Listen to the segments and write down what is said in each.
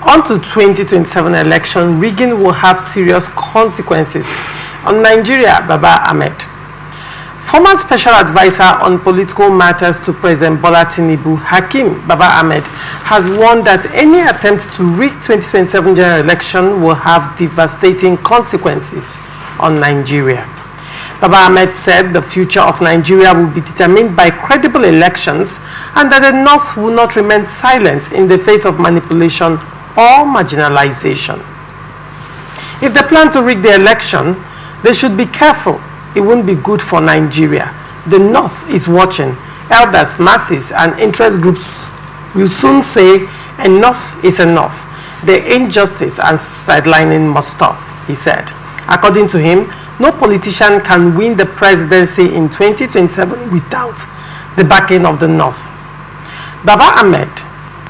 On to 2027 election, rigging will have serious consequences on Nigeria, Baba-Ahmed. Former Special Advisor on Political Matters to President Bola Tinubu, Hakeem Baba-Ahmed, has warned that any attempt to rig 2027 general election will have devastating consequences on Nigeria. Baba-Ahmed said the future of Nigeria will be determined by credible elections and that the North will not remain silent in the face of manipulation or marginalization. If they plan to rig the election, they should be careful. It won't be good for Nigeria. The North is watching. Elders, masses, and interest groups will soon say enough is enough. The injustice and sidelining must stop, he said. According to him, no politician can win the presidency in 2027 without the backing of the North. Baba-Ahmed,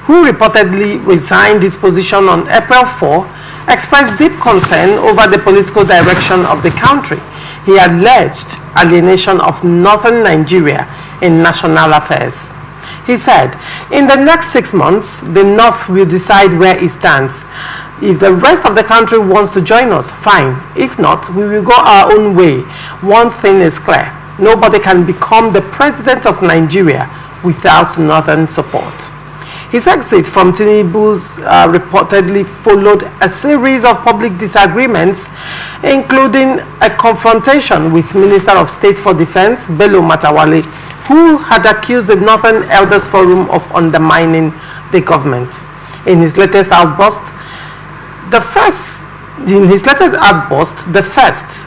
who reportedly resigned his position on April 4, expressed deep concern over the political direction of the country. He alleged alienation of northern Nigeria in national affairs. He said, in the next 6 months, the North will decide where it stands. If the rest of the country wants to join us, fine. If not, we will go our own way. One thing is clear. Nobody can become the president of Nigeria without northern support. His exit from Tinubu's reportedly followed a series of public disagreements, including a confrontation with Minister of State for Defense, Bello Matawale, who had accused the Northern Elders Forum of undermining the government. In his latest outburst, the first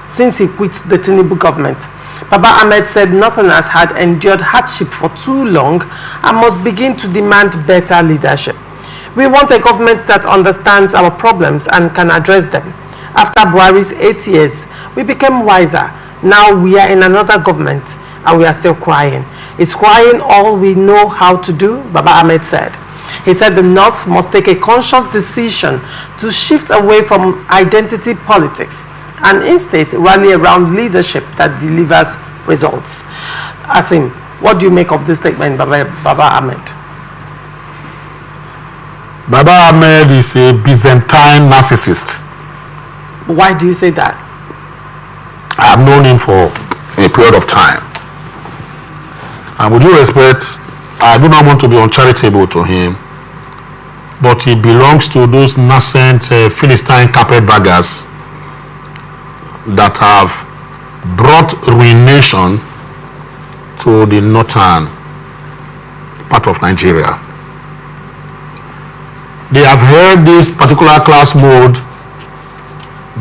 since he quit the Tinubu government, Baba-Ahmed said Northerners had endured hardship for too long and must begin to demand better leadership. We want a government that understands our problems and can address them. After Buhari's 8 years, we became wiser. Now we are in another government and we are still crying. Is crying all we know how to do? Baba-Ahmed said. He said the North must take a conscious decision to shift away from identity politics and instead rally around leadership that delivers results. Asim, what do you make of this statement, Baba-Ahmed? Baba-Ahmed is a Byzantine narcissist. Why do you say that? I have known him for a period of time. And with due respect, I do not want to be uncharitable to him, but he belongs to those nascent Philistine carpetbaggers that have brought ruination to the northern part of Nigeria. They have held this particular class mode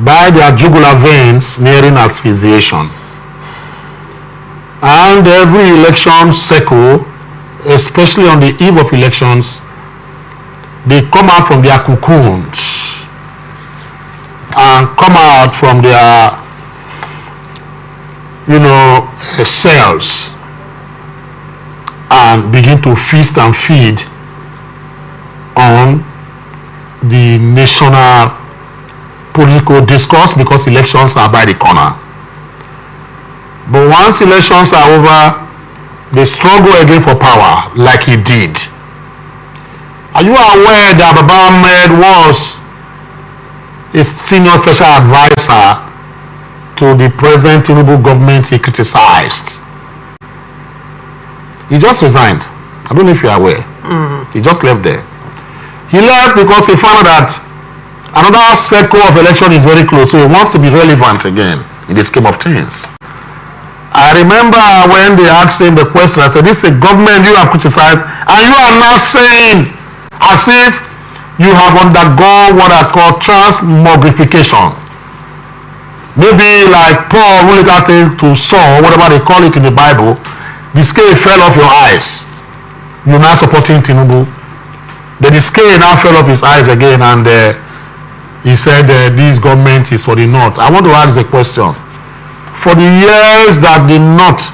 by their jugular veins nearing asphyxiation. And every election cycle, especially on the eve of elections, they come out from their cocoons and come out from their, cells and begin to feast and feed on the national political discourse, because elections are by the corner. But once elections are over, they struggle again for power like he did. Are you aware that Baba-Ahmed was a senior special advisor to the President Tinubu government he criticized? He just resigned. I don't know if you are aware. He just left there. He left because he found that another cycle of election is very close, so he wants to be relevant again in the scheme of things. I remember when they asked him the question, I said, this is a government you have criticized, and you are now saying as if you have undergone what I call transmogrification. Maybe like Paul who later came to Saul, whatever they call it in the Bible, the scale fell off your eyes. You're now supporting Tinubu. Then the scale now fell off his eyes again, and he said this government is for the North. I want to ask a question. For the years that the North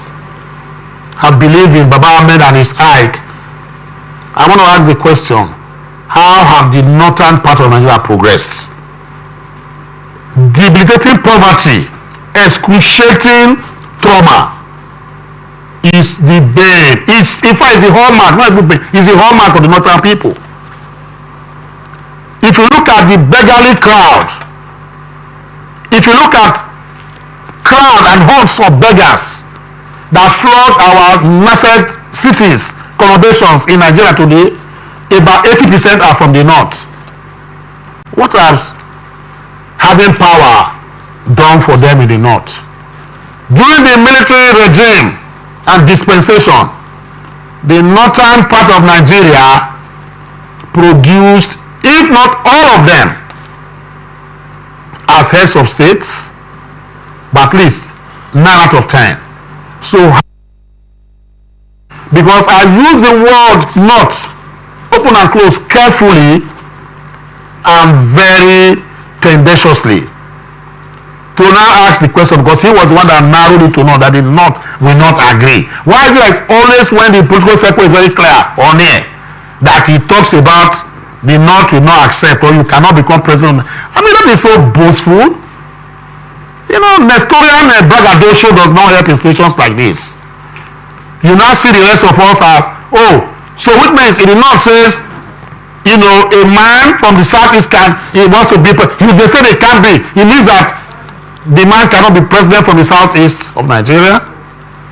have believed in Baba-Ahmed and his Ike, I want to ask the question, how have the northern part of Nigeria progressed? Debilitating poverty, excruciating trauma is the bane. In fact, it's the hallmark, not the hallmark of the northern people. if you look at the beggarly crowd, if you look at crowd and hordes of beggars that flood our massive cities, conurbations in Nigeria today, about 80% are from the north. What has having power done for them in the north? During the military regime and dispensation, the northern part of Nigeria produced, if not all of them, as heads of states, but at least 9 out of 10. So, because I use the word not, open and close, carefully and very tendenciously, to now ask the question, because he was the one that narrowed it to know that the North will not agree. Why is it like always when the political circle is very clear on here that he talks about the North will not accept or you cannot become president? I mean, that is so boastful. You know, Nestorian braggadocio does not help in situations like this. You now see the rest of us are, oh, so which means in the North says, you know, a man from the Southeast he wants to be, they say they can't be. It means that the man cannot be president from the southeast of Nigeria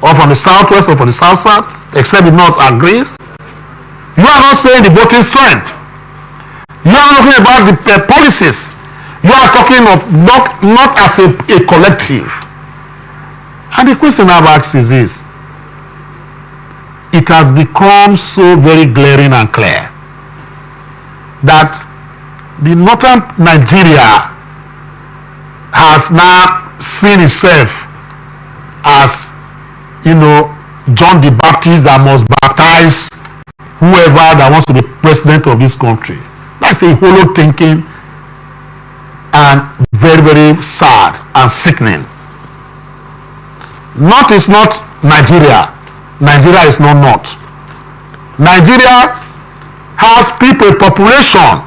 or from the southwest or from the south, except the North agrees. You are not saying the voting strength. You are talking about the policies. You are talking of not as a collective. And the question I've asked is this. It has become so very glaring and clear that the northern Nigeria has now seen itself as, you know, John the Baptist that must baptize whoever that wants to be president of this country. That's a hollow thinking and very, very sad and sickening. North is not Nigeria. Nigeria is not North. Nigeria has people, population.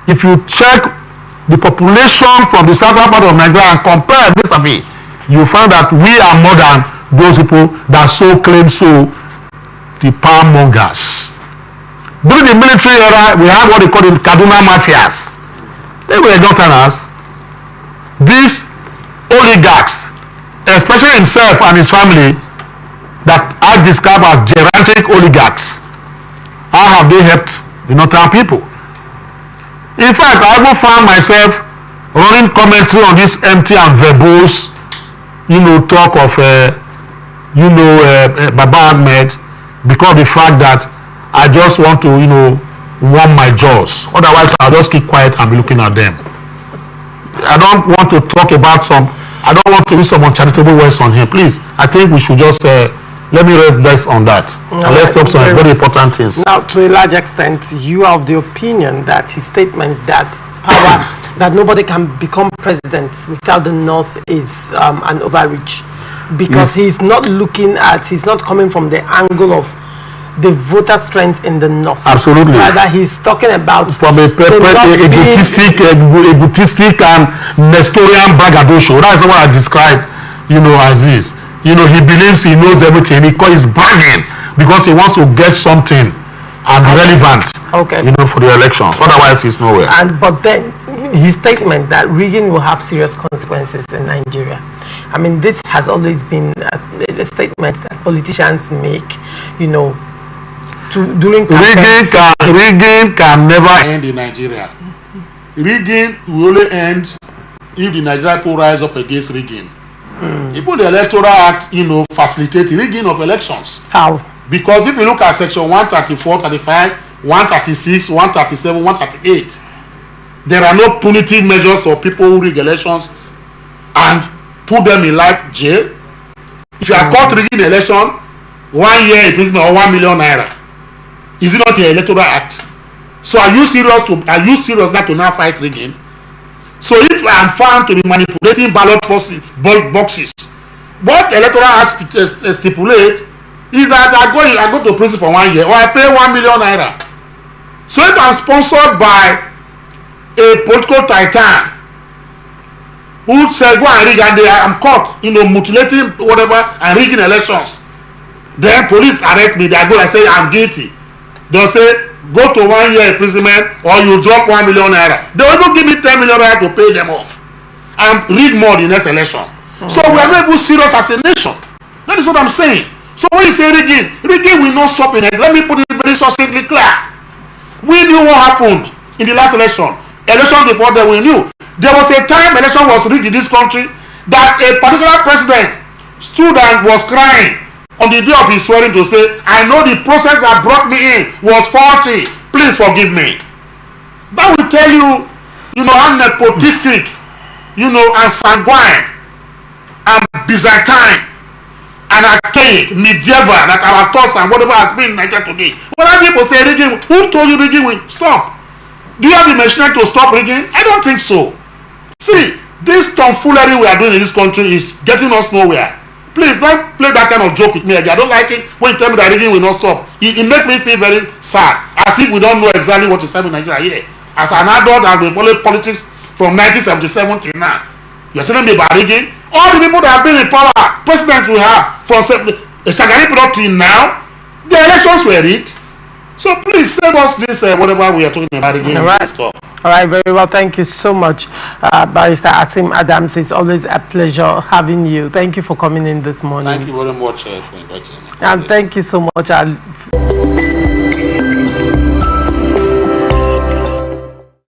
If you check the population from the southern part of Nigeria and compare vis-a-vis, you find that we are more than those people that so claim so, the power mongers. During the military era, we had what they call the Kaduna mafias. They were northerners. These oligarchs, especially himself and his family, that I describe as gerantic oligarchs, how have they helped the northern people? In fact, I even found myself running commentary on this empty and verbose, you know, talk of, Baba-Ahmed, because of the fact that I just want to, you know, warm my jaws. Otherwise, I'll just keep quiet and be looking at them. I don't want to talk about I don't want to use some uncharitable words on him. Please, I think we should just let me rest this on that. And let's talk some very important things. Now, to a large extent, you are of the opinion that his statement that power, that nobody can become president without the North is an overreach. Because he's not coming from the angle of the voter strength in the North. Absolutely. Rather, he's talking about from a egotistic and Nestorian braggadocio. That's what I describe, you know, as this. You know, he believes he knows everything. He's bragging because he wants to get something and relevant, you know, for the elections. Otherwise, he's nowhere. But then his statement that rigging will have serious consequences in Nigeria. I mean, this has always been a statement that politicians make, you know, during rigging can never end in Nigeria. Rigging will only end if the Nigerian people rise up against rigging. Even the Electoral Act, you know, facilitate rigging of elections. How? Because if you look at section 134, 35, 136, 137, 138, there are no punitive measures for people who rig elections and put them in life jail. If you are caught rigging an election, 1 year imprisonment or 1 million naira. Is it not the Electoral Act? So are you serious not to now fight rigging? So if I am found to be manipulating ballot boxes, what Electoral Act stipulate is that I go to prison for 1 year or I pay 1 million naira. So if I'm sponsored by a political titan who said go and rig and I'm caught, you know, mutilating whatever and rigging elections, then police arrest me. They go and say I'm guilty. They'll say go to 1 year imprisonment or you drop 1 million naira. They will even give me 10 million naira to pay them off and read more the next election. So we are not even serious as a nation. That is what I'm saying. So when you say rigging will not stop in it. Let me put it very succinctly clear. We knew what happened in the last election. Election before that we knew. There was a time election was rigged in this country that a particular president stood and was crying on the day of his swearing to say, I know the process that brought me in was faulty. Please forgive me. That will tell you, I'm nepotistic, and sanguine, and Byzantine, and archaic, medieval, that our thoughts and whatever has been in Nigeria today. When people say rigging, who told you rigging will stop? Do you have the machinery to stop rigging? I don't think so. See, this tomfoolery we are doing in this country is getting us nowhere. Please don't play that kind of joke with me again. I don't like it when you tell me that rigging will not stop. It makes me feel very sad, as if we don't know exactly what is happening in Nigeria here. As an adult, I've been following politics from 1977 till now. You're telling me about rigging? All the people that have been in power, presidents we have from Shagari period till now, the elections were rigged. So please save us this whatever we are talking about again. All right, very well. Thank you so much, Barrister Hakeem Adams. It's always a pleasure having you. Thank you for coming in this morning. Thank you very much for inviting me. And thank you so much.